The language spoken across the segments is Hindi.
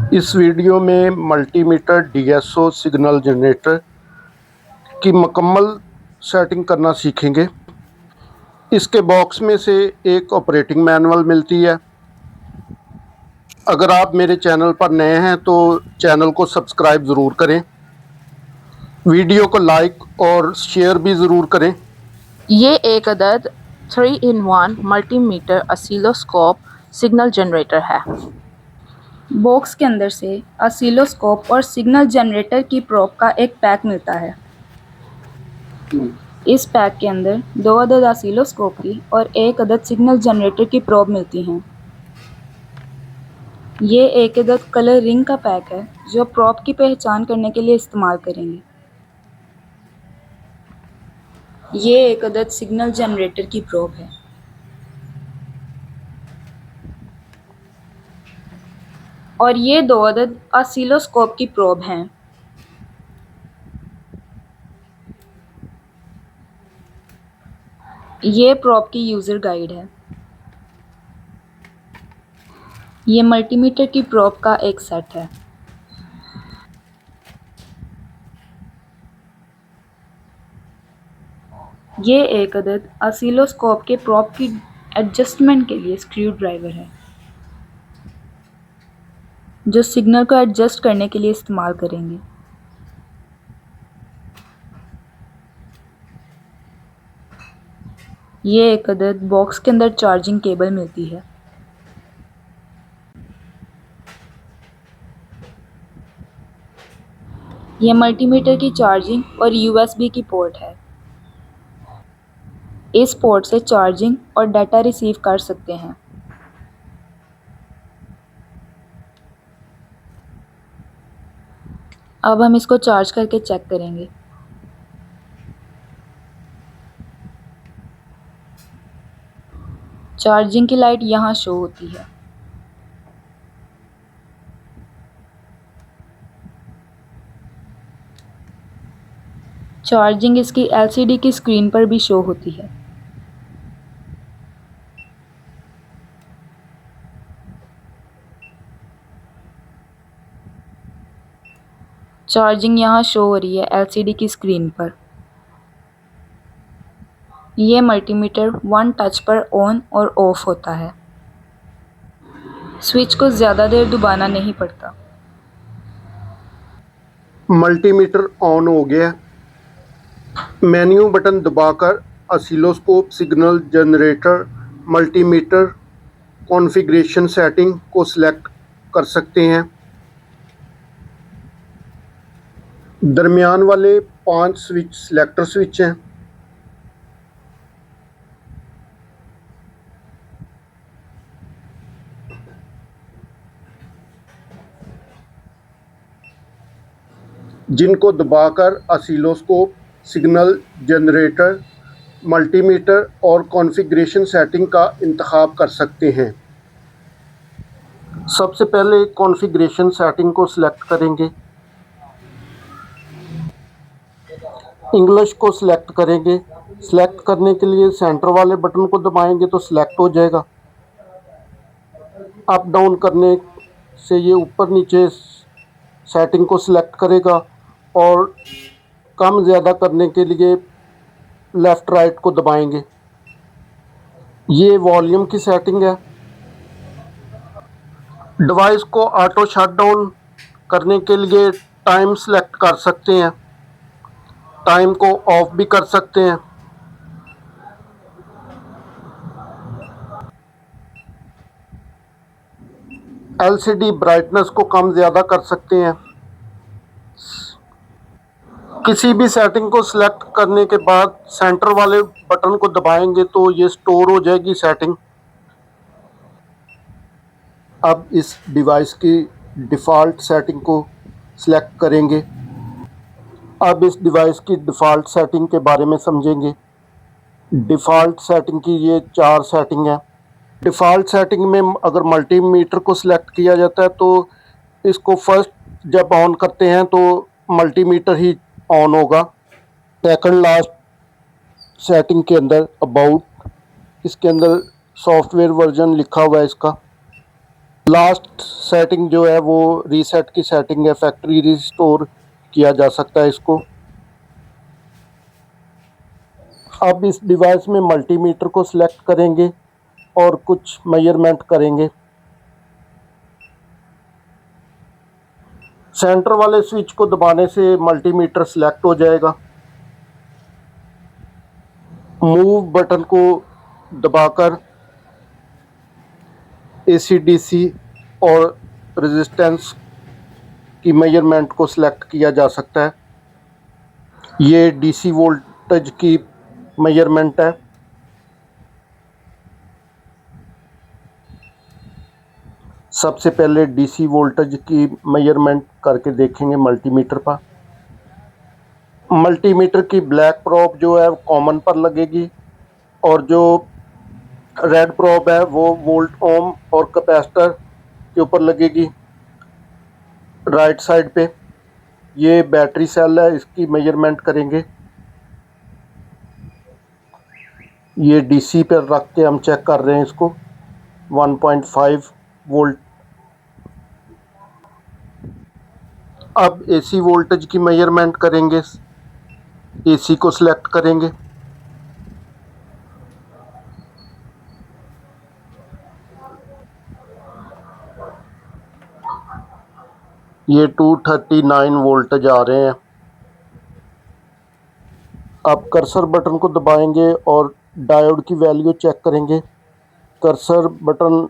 इस वीडियो में मल्टीमीटर डीएसओ सिग्नल जनरेटर की मुकम्मल सेटिंग करना सीखेंगे। इसके बॉक्स में से एक ऑपरेटिंग मैनुअल मिलती है। अगर आप मेरे चैनल पर नए हैं तो चैनल को सब्सक्राइब ज़रूर करें, वीडियो को लाइक और शेयर भी ज़रूर करें। ये एक अदद 3-in-1 multimeter oscilloscope signal generator है। बॉक्स के अंदर से ऑसिलोस्कोप और सिग्नल जनरेटर की प्रोब का एक पैक मिलता है। इस पैक के अंदर 2 अदद ऑसिलोस्कोप की और 1 अदद सिग्नल जनरेटर की प्रोब मिलती हैं। ये 1 अदद कलर रिंग का पैक है जो प्रोब की पहचान करने के लिए इस्तेमाल करेंगे। ये 1 अदद सिग्नल जनरेटर की प्रोब है। और ये 2 अदद ऑसिलोस्कोप की प्रोब हैं। ये प्रोब की यूज़र गाइड है। ये मल्टीमीटर की प्रोब का एक सेट है। ये 1 अदद ऑसिलोस्कोप के प्रोब की एडजस्टमेंट के लिए स्क्रू ड्राइवर है जो सिग्नल को एडजस्ट करने के लिए इस्तेमाल करेंगे। ये 1 अदद बॉक्स के अंदर चार्जिंग केबल मिलती है। ये मल्टीमीटर की चार्जिंग और यूएसबी की पोर्ट है। इस पोर्ट से चार्जिंग और डाटा रिसीव कर सकते हैं। अब हम इसको चार्ज करके चेक करेंगे। चार्जिंग की लाइट यहाँ शो होती है। चार्जिंग इसकी एलसीडी की स्क्रीन पर भी शो होती है। चार्जिंग यहाँ शो हो रही है एलसीडी की स्क्रीन पर। ये मल्टीमीटर 1 टच पर ऑन और ऑफ होता है। स्विच को ज़्यादा देर दबाना नहीं पड़ता। मल्टीमीटर ऑन हो गया। मेन्यू बटन दबाकर oscilloscope signal generator multimeter configuration setting को सिलेक्ट कर सकते हैं। दरमियान वाले 5 स्विच सिलेक्टर स्विच हैं। जिनको दबाकर ऑसिलोस्कोप सिग्नल जनरेटर मल्टीमीटर और कॉन्फ़िगरेशन सेटिंग का इंतखाब कर सकते हैं। सबसे पहले कॉन्फ़िगरेशन सेटिंग को सिलेक्ट करेंगे। इंग्लिश को सिलेक्ट करेंगे। सिलेक्ट करने के लिए सेंटर वाले बटन को दबाएंगे तो सिलेक्ट हो जाएगा। अप डाउन करने से ये ऊपर नीचे सेटिंग को सिलेक्ट करेगा और कम ज़्यादा करने के लिए लेफ़्ट राइट को दबाएंगे। ये वॉल्यूम की सेटिंग है। डिवाइस को ऑटो शट डाउन करने के लिए टाइम सेलेक्ट कर सकते हैं। टाइम को ऑफ भी कर सकते हैं। एलसीडी ब्राइटनेस को कम ज़्यादा कर सकते हैं। किसी भी सेटिंग को सिलेक्ट करने के बाद सेंटर वाले बटन को दबाएंगे तो ये स्टोर हो जाएगी सेटिंग। अब इस डिवाइस की डिफ़ॉल्ट सेटिंग को सिलेक्ट करेंगे। अब इस डिवाइस की डिफ़ॉल्ट सेटिंग के बारे में समझेंगे। डिफ़ॉल्ट सेटिंग की ये 4 सेटिंग हैं। डिफ़ॉल्ट सेटिंग में अगर मल्टीमीटर को सिलेक्ट किया जाता है तो इसको फर्स्ट जब ऑन करते हैं तो मल्टीमीटर ही ऑन होगा। सेकंड लास्ट सेटिंग के अंदर अबाउट, इसके अंदर सॉफ्टवेयर वर्जन लिखा हुआ है इसका। लास्ट सेटिंग जो है वो रीसेट की सेटिंग है, फैक्ट्री रिस्टोर किया जा सकता है इसको। अब इस डिवाइस में मल्टीमीटर को सिलेक्ट करेंगे और कुछ मेजरमेंट करेंगे। सेंटर वाले स्विच को दबाने से मल्टीमीटर सिलेक्ट हो जाएगा। मूव बटन को दबाकर AC/DC और रेजिस्टेंस की मेजरमेंट को सिलेक्ट किया जा सकता है। ये DC वोल्टेज की मेजरमेंट है। सबसे पहले DC वोल्टेज की मेजरमेंट करके देखेंगे मल्टीमीटर पर। मल्टीमीटर की ब्लैक प्रोब जो है कॉमन पर लगेगी और जो रेड प्रोब है वो वोल्ट ओम और कैपेसिटर के ऊपर लगेगी राइट साइड पे। ये बैटरी सेल है, इसकी मेजरमेंट करेंगे। ये DC पर रख के हम चेक कर रहे हैं इसको। 1.5 वोल्ट। अब AC वोल्टेज की मेजरमेंट करेंगे। AC को सिलेक्ट करेंगे। ये 239 वोल्टेज आ रहे हैं। अब कर्सर बटन को दबाएंगे और डायोड की वैल्यू चेक करेंगे। कर्सर बटन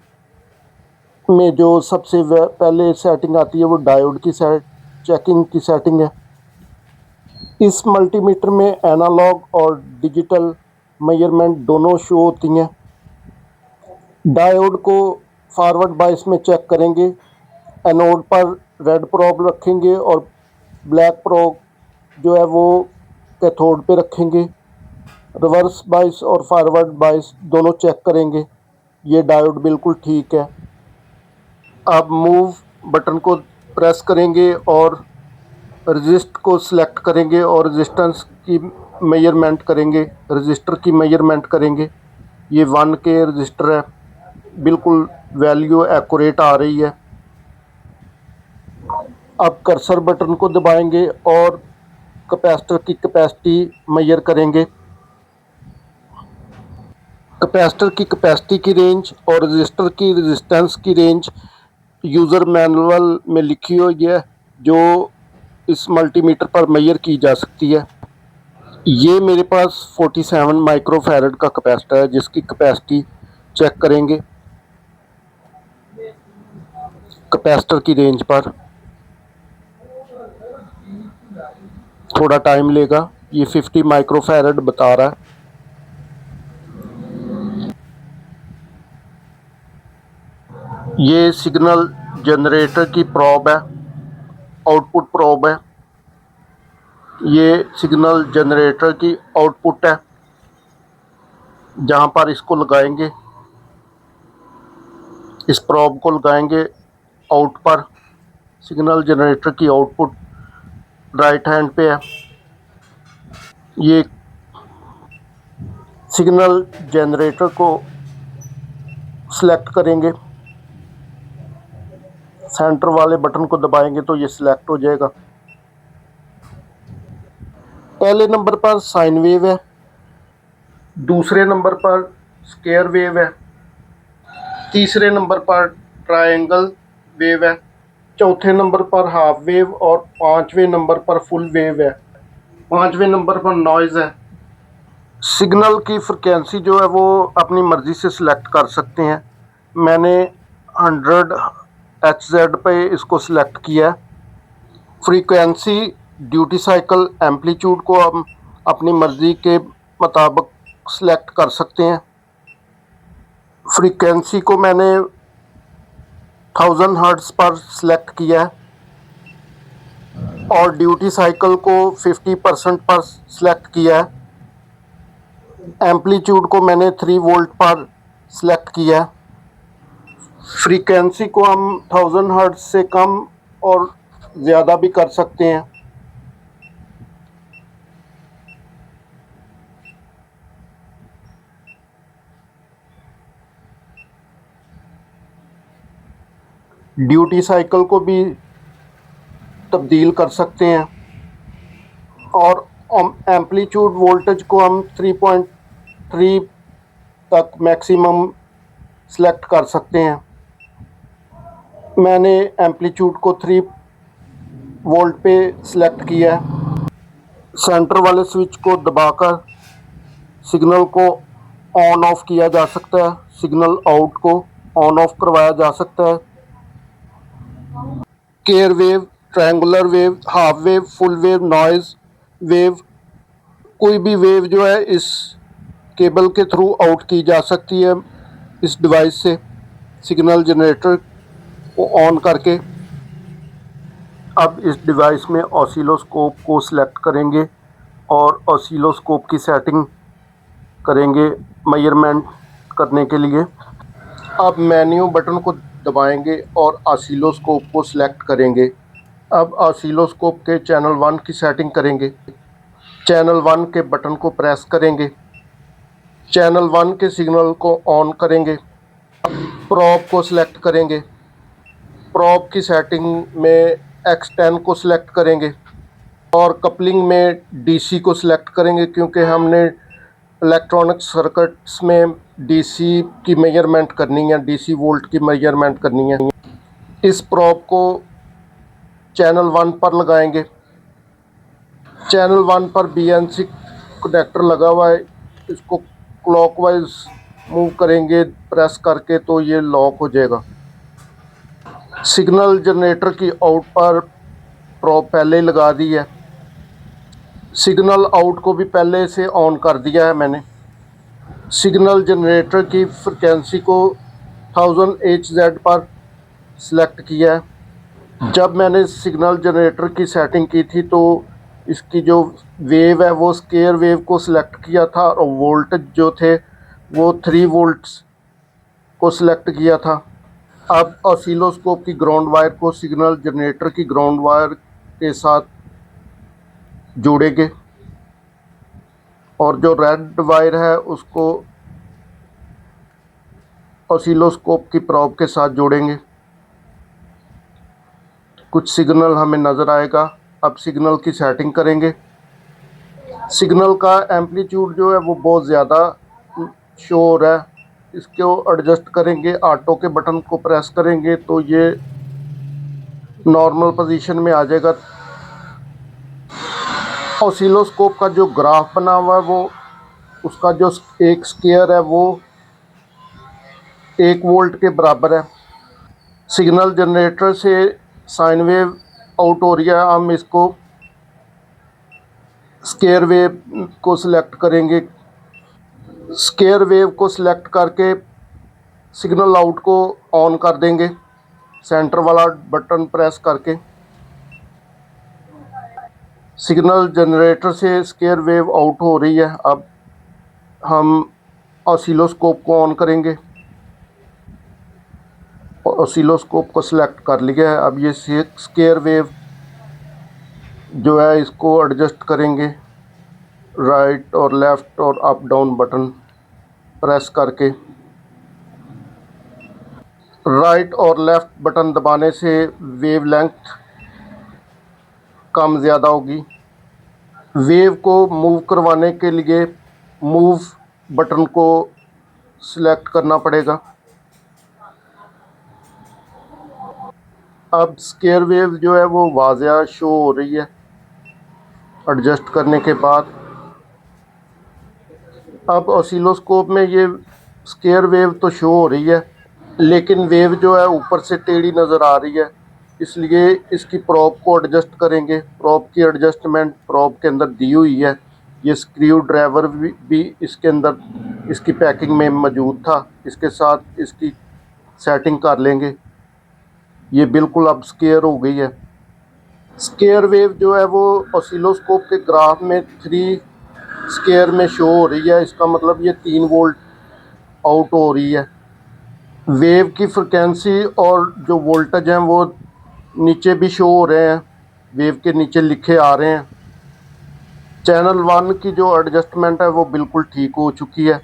में जो सबसे पहले सेटिंग आती है वो डायोड की चेकिंग की सेटिंग है। इस मल्टीमीटर में एनालॉग और डिजिटल मेजरमेंट दोनों शो होती हैं। डायोड को फॉरवर्ड बायस में चेक करेंगे। एनोड पर रेड प्रोब रखेंगे और ब्लैक प्रोब जो है वो कैथोड पे रखेंगे। रिवर्स बायस और फॉरवर्ड बायस दोनों चेक करेंगे। ये डायोड बिल्कुल ठीक है। अब मूव बटन को प्रेस करेंगे और रजिस्ट को सिलेक्ट करेंगे और रेजिस्टेंस की मेजरमेंट करेंगे, रजिस्टर की मेजरमेंट करेंगे। ये 1K रजिस्टर है, बिल्कुल वैल्यू एक्यूरेट आ रही है। अब कर्सर बटन को दबाएंगे और कैपेसिटर की कैपेसिटी मेजर करेंगे। कैपेसिटर की कैपेसिटी की रेंज और रजिस्टर की रेजिस्टेंस की रेंज यूज़र मैनुअल में लिखी हुई है, जो इस मल्टीमीटर पर मेजर की जा सकती है। ये मेरे पास 47 माइक्रोफैरड का कैपेसिटर है, जिसकी कैपेसिटी चेक करेंगे कैपेसिटर की रेंज पर। थोड़ा टाइम लेगा, ये 50 माइक्रोफैरड बता रहा है। ये सिग्नल जनरेटर की प्रोब है, आउटपुट प्रोब है। ये सिग्नल जनरेटर की आउटपुट है, जहाँ पर इसको लगाएंगे, इस प्रोब को लगाएंगे आउट पर। सिग्नल जनरेटर की आउटपुट राइट हैंड पे है। ये सिग्नल जनरेटर को सिलेक्ट करेंगे। सेंटर वाले बटन को दबाएंगे तो ये सिलेक्ट हो जाएगा। पहले नंबर पर साइन वेव है, दूसरे नंबर पर स्क्वायर वेव है, तीसरे नंबर पर ट्रायंगल वेव है, चौथे नंबर पर हाफ वेव और पांचवें नंबर पर फुल वेव है। पांचवें नंबर पर नॉइज़ है। सिग्नल की फ्रिक्वेंसी जो है वो अपनी मर्ज़ी से सिलेक्ट कर सकते हैं। मैंने 100 Hz पे इसको सिलेक्ट किया है। फ्रीक्वेंसी, ड्यूटी साइकिल, एम्पलीट्यूड को हम अपनी मर्ज़ी के मुताबिक सिलेक्ट कर सकते हैं। फ्रीक्वेंसी को मैंने 1000 हर्ट्ज़ पर सिलेक्ट किया है और ड्यूटी साइकिल को 50% पर सिलेक्ट किया है। एम्पलीट्यूड को मैंने 3 वोल्ट पर सिलेक्ट किया है। फ्रीक्वेंसी को हम 1000 हर्ट्ज़ से कम और ज़्यादा भी कर सकते हैं। ड्यूटी साइकिल को भी तब्दील कर सकते हैं और एम्पलीट्यूड वोल्टेज को हम 3.3 तक मैक्सिमम सेलेक्ट कर सकते हैं। मैंने एम्पलीट्यूड को 3 वोल्ट पे सेलेक्ट किया है। सेंटर वाले स्विच को दबाकर सिग्नल को ऑन ऑफ किया जा सकता है, सिग्नल आउट को ऑन ऑफ करवाया जा सकता है। Square wave, triangular wave, half wave, full wave, noise wave, कोई भी वेव जो है इस केबल के थ्रू आउट की जा सकती है इस डिवाइस से सिग्नल जनरेटर को ऑन करके। अब इस डिवाइस में ऑसिलोस्कोप को सिलेक्ट करेंगे और ऑसिलोस्कोप की सेटिंग करेंगे मेजरमेंट करने के लिए। अब मेन्यू बटन को दबाएंगे और ऑसिलोस्कोप को सिलेक्ट करेंगे। अब ऑसिलोस्कोप के चैनल 1 की सेटिंग करेंगे। चैनल 1 के बटन को प्रेस करेंगे, चैनल 1 के सिग्नल को ऑन करेंगे। प्रोब को सिलेक्ट करेंगे, प्रोब की सेटिंग में X10 को सिलेक्ट करेंगे और कपलिंग में DC को सिलेक्ट करेंगे क्योंकि हमने इलेक्ट्रॉनिक सर्किट्स में DC की मेजरमेंट करनी है, DC वोल्ट की मेजरमेंट करनी है। इस प्रोब को चैनल 1 पर लगाएंगे। चैनल 1 पर BNC कनेक्टर लगा हुआ है, इसको क्लॉकवाइज मूव करेंगे प्रेस करके तो ये लॉक हो जाएगा। सिग्नल जनरेटर की आउट पर प्रोब पहले ही लगा दी है। सिग्नल आउट को भी पहले से ऑन कर दिया है मैंने। सिग्नल जनरेटर की फ्रिक्वेंसी को 1000 Hz पर सिलेक्ट किया है। जब मैंने सिग्नल जनरेटर की सेटिंग की थी तो इसकी जो वेव है वो स्क्वायर वेव को सिलेक्ट किया था और वोल्टेज जो थे वो 3 वोल्ट्स को सिलेक्ट किया था। अब ऑसिलोस्कोप की ग्राउंड वायर को सिग्नल जनरेटर की ग्राउंड वायर के साथ जोड़ेंगे और जो रेड वायर है उसको ऑसिलोस्कोप की प्रोब के साथ जोड़ेंगे। कुछ सिग्नल हमें नज़र आएगा। अब सिग्नल की सेटिंग करेंगे। सिग्नल का एम्पलीट्यूड जो है वो बहुत ज़्यादा शो हो रहा है, इसको एडजस्ट करेंगे। ऑटो के बटन को प्रेस करेंगे तो ये नॉर्मल पोजीशन में आ जाएगा। ऑसिलोस्कोप का जो ग्राफ बना हुआ है वो उसका जो एक स्क्वायर है वो 1 वोल्ट के बराबर है। सिग्नल जनरेटर से साइन वेव आउट हो रही है, हम इसको स्क्वायर वेव को सिलेक्ट करेंगे। स्क्वायर वेव को सिलेक्ट करके सिग्नल आउट को ऑन कर देंगे सेंटर वाला बटन प्रेस करके। सिग्नल जनरेटर से स्क्वायर वेव आउट हो रही है। अब हम ऑसिलोस्कोप को ऑन करेंगे। ऑसिलोस्कोप को सिलेक्ट कर लिया है। अब ये स्क्वायर वेव जो है इसको एडजस्ट करेंगे, राइट और लेफ़्ट और अप डाउन बटन प्रेस करके। राइट और लेफ़्ट बटन दबाने से वेव लेंथ कम ज़्यादा होगी। वेव को मूव करवाने के लिए मूव बटन को सिलेक्ट करना पड़ेगा। अब स्क्वायर वेव जो है वो वाज़िया शो हो रही है एडजस्ट करने के बाद। अब ऑसिलोस्कोप में ये स्क्वायर वेव तो शो हो रही है लेकिन वेव जो है ऊपर से टेढ़ी नज़र आ रही है, इसलिए इसकी प्रोब को एडजस्ट करेंगे। प्रोब की एडजस्टमेंट प्रोब के अंदर दी हुई है। ये स्क्रू ड्राइवर भी इसके अंदर इसकी पैकिंग में मौजूद था। इसके साथ इसकी सेटिंग कर लेंगे। ये बिल्कुल अब स्क्वायर हो गई है। स्क्वायर वेव जो है वो ऑसिलोस्कोप के ग्राफ में 3 स्क्वायर में शो हो रही है, इसका मतलब ये 3 वोल्ट आउट हो रही है। वेव की फ्रिक्वेंसी और जो वोल्टेज हैं वो नीचे भी शो हो रहे हैं, वेव के नीचे लिखे आ रहे हैं। चैनल 1 की जो एडजस्टमेंट है वो बिल्कुल ठीक हो चुकी है।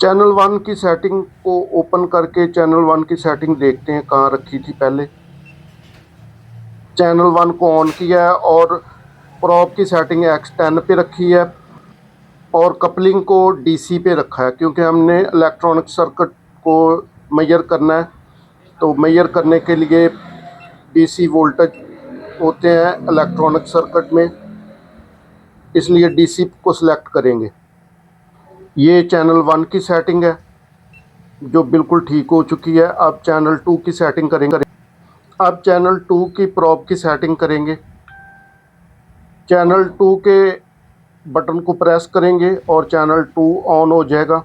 चैनल 1 की सेटिंग को ओपन करके चैनल 1 की सेटिंग देखते हैं कहाँ रखी थी पहले। चैनल 1 को ऑन किया है और प्रॉप की सेटिंग X10 पे रखी है और कपलिंग को DC पे रखा है, क्योंकि हमने इलेक्ट्रॉनिक सर्किट को मेजर करना है। तो मेजर करने के लिए DC वोल्टेज होते हैं इलेक्ट्रॉनिक सर्किट में, इसलिए DC को सिलेक्ट करेंगे। ये चैनल 1 की सेटिंग है जो बिल्कुल ठीक हो चुकी है। अब चैनल 2 की सेटिंग करेंगे। अब चैनल 2 की प्रॉप की सेटिंग करेंगे। चैनल 2 के बटन को प्रेस करेंगे और चैनल 2 ऑन हो जाएगा।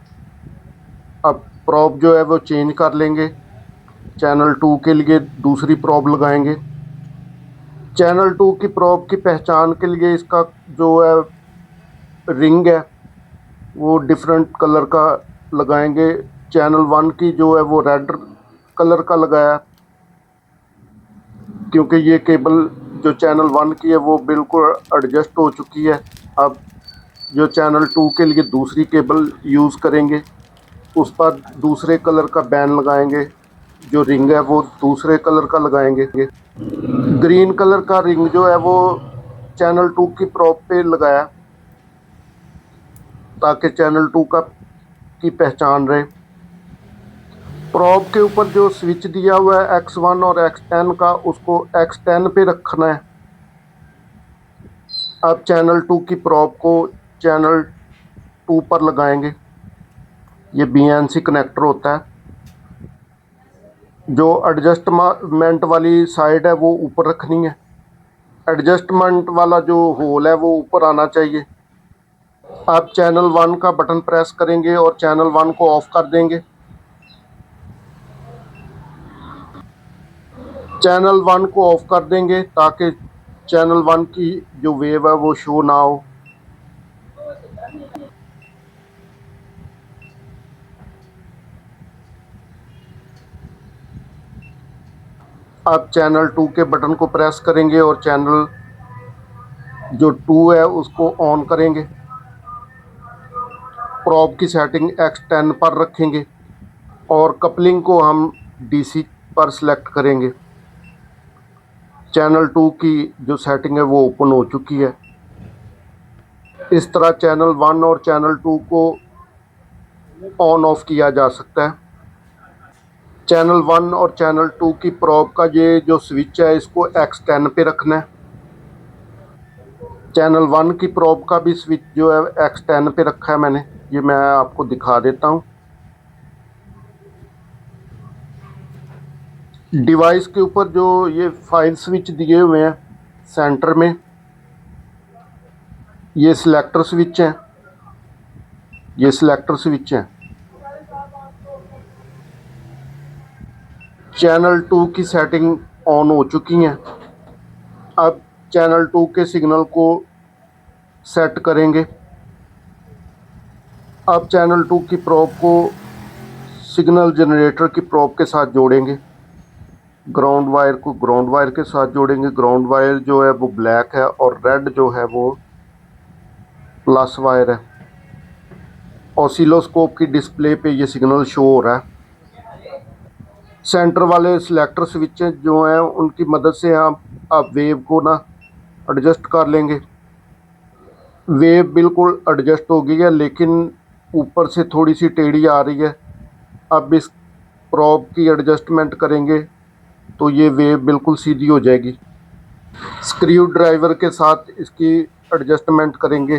अब प्रॉप जो है वो चेंज कर लेंगे। चैनल 2 के लिए दूसरी प्रॉप लगाएंगे। चैनल 2 की प्रॉप की पहचान के लिए इसका जो है रिंग है वो डिफरेंट कलर का लगाएंगे। चैनल 1 की जो है वो रेड कलर का लगाया, क्योंकि ये केबल जो चैनल 1 की है वो बिल्कुल एडजस्ट हो चुकी है। अब जो चैनल 2 के लिए दूसरी केबल यूज़ करेंगे, उस पर दूसरे कलर का बैन लगाएंगे। जो रिंग है वो दूसरे कलर का लगाएंगे। ग्रीन कलर का रिंग जो है वो चैनल 2 की प्रॉप पे लगाया ताकि चैनल 2 की पहचान रहे। प्रॉप के ऊपर जो स्विच दिया हुआ है X1 और X10 का, उसको X10 पे रखना है। अब चैनल 2 की प्रॉप को चैनल 2 पर लगाएंगे। ये BNC कनेक्टर होता है। जो एडजस्टमेंट वाली साइड है वो ऊपर रखनी है। एडजस्टमेंट वाला जो होल है वो ऊपर आना चाहिए। अब चैनल 1 का बटन प्रेस करेंगे और चैनल 1 को ऑफ कर देंगे। चैनल 1 को ऑफ कर देंगे ताकि चैनल 1 की जो वेव है वो शो ना हो। अब चैनल 2 के बटन को प्रेस करेंगे और चैनल जो 2 है उसको ऑन करेंगे। प्रॉप की सेटिंग X10 पर रखेंगे और कपलिंग को हम DC पर सिलेक्ट करेंगे। चैनल 2 की जो सेटिंग है वो ओपन हो चुकी है। इस तरह चैनल 1 और चैनल 2 को ऑन ऑफ किया जा सकता है। चैनल 1 और चैनल 2 की प्रॉप का ये जो स्विच है इसको X10 पे रखना है। चैनल 1 की प्रॉप का भी स्विच जो है X10 पे रखा है मैंने, ये मैं आपको दिखा देता हूँ। डिवाइस के ऊपर जो ये 5 स्विच दिए हुए हैं सेंटर में, ये सिलेक्टर स्विच हैं। ये सिलेक्टर स्विच हैं। चैनल 2 की सेटिंग ऑन हो चुकी हैं। अब चैनल 2 के सिग्नल को सेट करेंगे। अब चैनल 2 की प्रॉप को सिग्नल जनरेटर की प्रॉप के साथ जोड़ेंगे। ग्राउंड वायर को ग्राउंड वायर के साथ जोड़ेंगे। ग्राउंड वायर जो है वो ब्लैक है और रेड जो है वो प्लस वायर है। ऑसिलोस्कोप की डिस्प्ले पे ये सिग्नल शो हो रहा है। सेंटर वाले सिलेक्टर स्विच जो हैं उनकी मदद से आप वेव को ना एडजस्ट कर लेंगे। वेव बिल्कुल एडजस्ट हो गई है, लेकिन ऊपर से थोड़ी सी टेढ़ी आ रही है। अब इस प्रॉप की एडजस्टमेंट करेंगे तो ये वेव बिल्कुल सीधी हो जाएगी। स्क्रू ड्राइवर के साथ इसकी एडजस्टमेंट करेंगे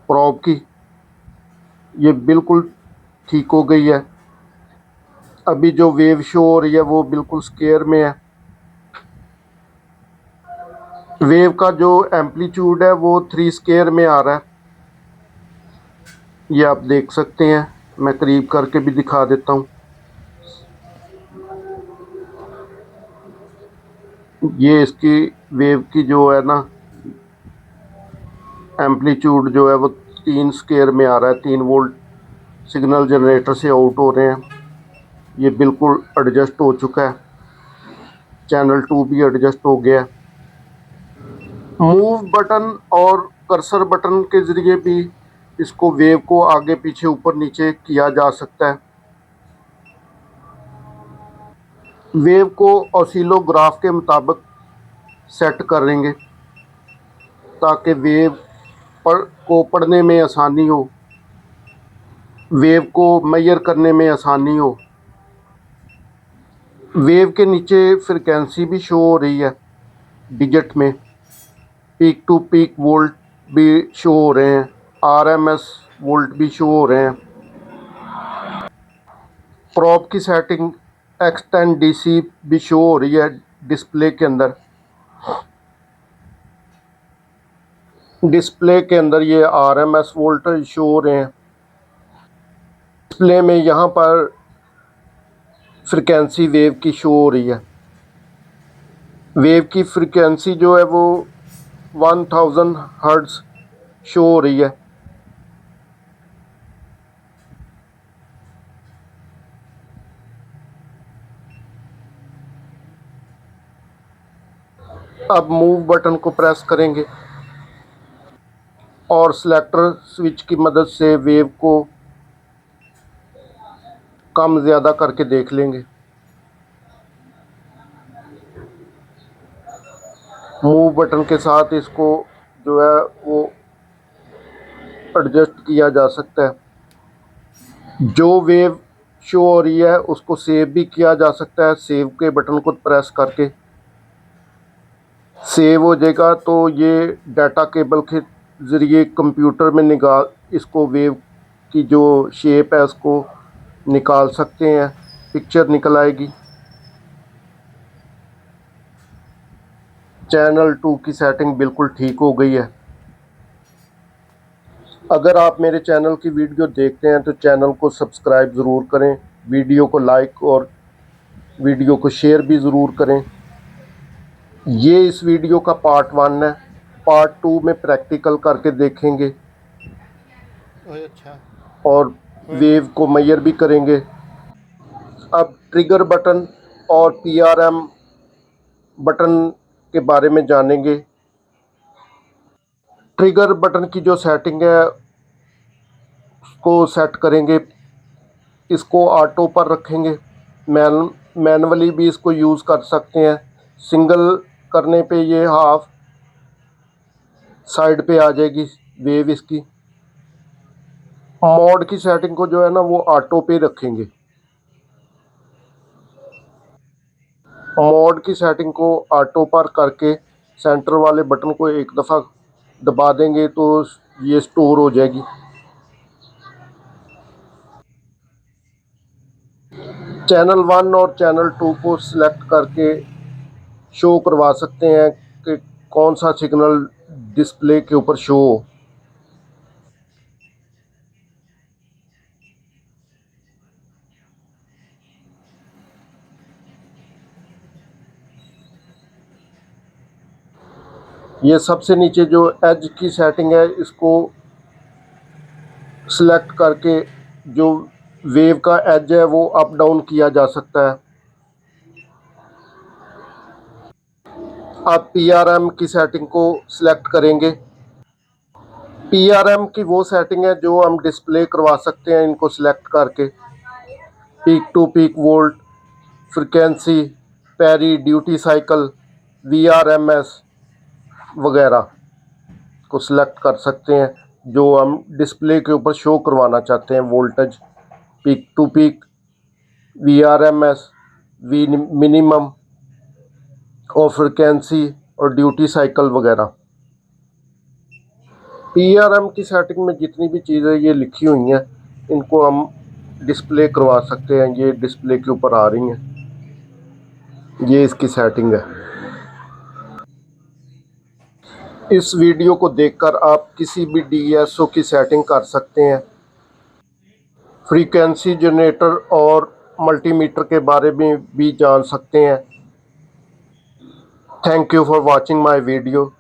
प्रॉप की। ये बिल्कुल ठीक हो गई है। अभी जो वेव शो हो रही है वो बिल्कुल स्क्वायर में है। वेव का जो एम्पलीट्यूड है वो 3 स्क्वायर में आ रहा है। ये आप देख सकते हैं, मैं करीब करके भी दिखा देता हूँ। ये इसकी वेव की जो है ना एम्पलीट्यूड जो है वो 3 स्क्वायर में आ रहा है। 3 वोल्ट सिग्नल जनरेटर से आउट हो रहे हैं। ये बिल्कुल एडजस्ट हो चुका है। चैनल 2 भी एडजस्ट हो गया। मूव बटन और कर्सर बटन के ज़रिए भी इसको वेव को आगे पीछे ऊपर नीचे किया जा सकता है। वेव को ऑसिलोग्राफ के मुताबिक सेट करेंगे ताकि वेव को पढ़ने में आसानी हो, वेव को मेजर करने में आसानी हो। वेव के नीचे फ्रिक्वेंसी भी शो हो रही है डिजिट में, पीक टू पीक वोल्ट भी शो हो रहे हैं, आरएमएस वोल्ट भी शो हो रहे हैं। प्रोब की सेटिंग एक्सटेंड डीसी भी शो हो रही है डिस्प्ले के अंदर। डिस्प्ले के अंदर ये आरएमएस वोल्टेज शो हो रहे हैं। डिस्प्ले में यहाँ पर फ्रिक्वेंसी वेव की शो हो रही है। वेव की फ्रिक्वेंसी जो है वो 1000 हर्ट्ज शो हो रही है। अब मूव बटन को प्रेस करेंगे और सिलेक्टर स्विच की मदद से वेव को कम ज़्यादा करके देख लेंगे। मूव बटन के साथ इसको जो है वो एडजस्ट किया जा सकता है। जो वेव शो हो रही है उसको सेव भी किया जा सकता है। सेव के बटन को प्रेस करके सेव हो जाएगा तो ये डाटा केबल के ज़रिए कंप्यूटर में इसको वेव की जो शेप है उसको निकाल सकते हैं, पिक्चर निकल आएगी। चैनल 2 की सेटिंग बिल्कुल ठीक हो गई है। अगर आप मेरे चैनल की वीडियो देखते हैं तो चैनल को सब्सक्राइब ज़रूर करें, वीडियो को लाइक और वीडियो को शेयर भी ज़रूर करें। ये इस वीडियो का पार्ट 1 है। पार्ट 2 में प्रैक्टिकल करके देखेंगे अच्छा और वेव को मेजर भी करेंगे। अब ट्रिगर बटन और पीआरएम बटन के बारे में जानेंगे। ट्रिगर बटन की जो सेटिंग है उसको सेट करेंगे, इसको ऑटो पर रखेंगे। मैनुअली भी इसको यूज़ कर सकते हैं। सिंगल करने पे ये हाफ साइड पे आ जाएगी वेव इसकी। मोड की सेटिंग को जो है ना वो ऑटो पे रखेंगे। मोड की सेटिंग को ऑटो पर करके सेंटर वाले बटन को एक दफ़ा दबा देंगे तो ये स्टोर हो जाएगी। चैनल 1 और चैनल 2 को सिलेक्ट करके शो करवा सकते हैं कि कौन सा सिग्नल डिस्प्ले के ऊपर शो हो। ये सबसे नीचे जो एज की सेटिंग है इसको सिलेक्ट करके जो वेव का एज है वो अप डाउन किया जा सकता है। अब पीआरएम की सेटिंग को सिलेक्ट करेंगे। पीआरएम की वो सेटिंग है जो हम डिस्प्ले करवा सकते हैं इनको सिलेक्ट करके। Peak to peak volt, frequency, पैरी, ड्यूटी साइकिल, वीआरएमएस वगैरह को सिलेक्ट कर सकते हैं जो हम डिस्प्ले के ऊपर शो करवाना चाहते हैं। Voltage, peak to peak, VRMS, V minimum और फ्रिक्वेंसी और ड्यूटी साइकिल वगैरह। पीआरएम की सेटिंग में जितनी भी चीज़ें ये लिखी हुई हैं इनको हम डिस्प्ले करवा सकते हैं। ये डिस्प्ले के ऊपर आ रही हैं, ये इसकी सेटिंग है। इस वीडियो को देखकर आप किसी भी डीएसओ की सेटिंग कर सकते हैं। फ्रीक्वेंसी जनरेटर और मल्टीमीटर के बारे में भी जान सकते हैं। Thank you for watching my video.